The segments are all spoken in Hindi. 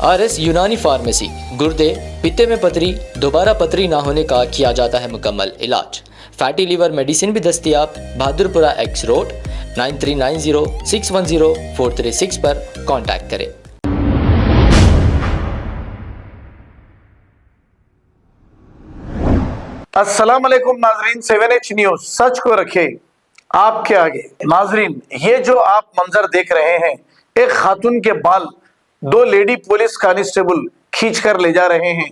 RS यूनानी फार्मेसी, गुर्दे, पित्ते में पथरी, दोबारा पथरी ना होने का किया जाता है मुकम्मल इलाज। फैटी लीवर मेडिसिन भी दस्तियाब। बहादुरपुरा X रोड 9390610436 पर कांटेक्ट करें। अस्सलाम वालेकुम नाजरीन, 7H न्यूज सच को रखे आपके आगे। नाजरीन, ये जो आप मंजर देख रहे हैं, एक खातून के बाल दो लेडी पुलिस कांस्टेबल खींच कर ले जा रहे हैं।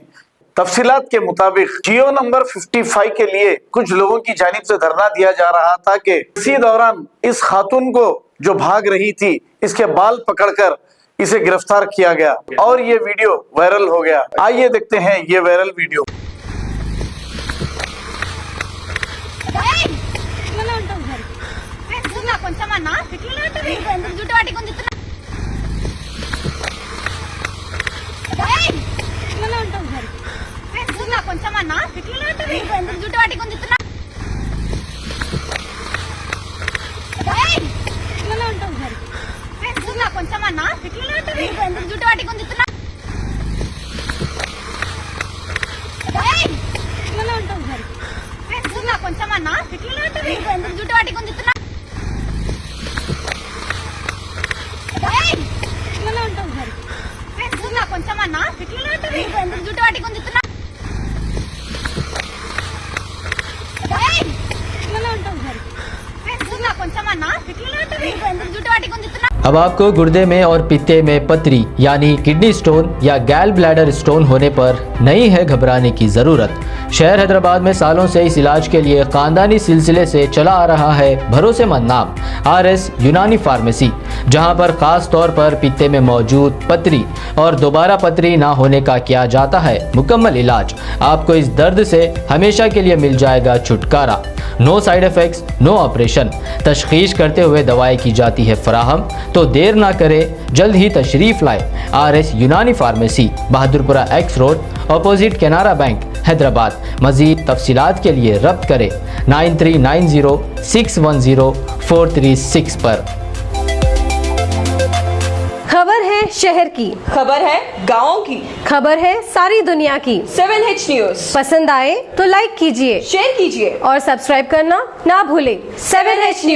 तफसीलात के मुताबिक जियो नंबर 55 के लिए कुछ लोगों की जानिब से धरना दिया जा रहा था कि इसी दौरान इस खातून को जो भाग रही थी, इसके बाल पकड़कर इसे गिरफ्तार किया गया और ये वीडियो वायरल हो गया। आइए देखते हैं ये वायरल वीडियो। अब आपको गुर्दे में और पित्ते में पथरी यानी किडनी स्टोन या गैल ब्लैडर स्टोन होने पर नहीं है घबराने की ज़रूरत। शहर हैदराबाद में सालों से इस इलाज के लिए ख़ानदानी सिलसिले से चला आ रहा है भरोसेमंद नाम RS यूनानी फार्मेसी, जहां पर ख़ास तौर पर पित्ते में मौजूद पथरी और दोबारा पथरी ना होने का किया जाता है मुकम्मल इलाज। आपको इस दर्द से हमेशा के लिए मिल जाएगा छुटकारा। No side effects, no operation. तशखीस करते हुए दवाएं की जाती है फराहम। तो देर ना करें, जल्द ही तशरीफ़ लाए RS यूनानी pharmacy, Bahadurpura X road, opposite Canara bank, Hyderabad. मज़ीद तफसीलात के लिए रब्त करें 9390610436 पर। खबर है शहर की, खबर है गाँव की, खबर है सारी दुनिया की। 7H न्यूज पसंद आए तो लाइक कीजिए, शेयर कीजिए और सब्सक्राइब करना ना भूलें। 7H news.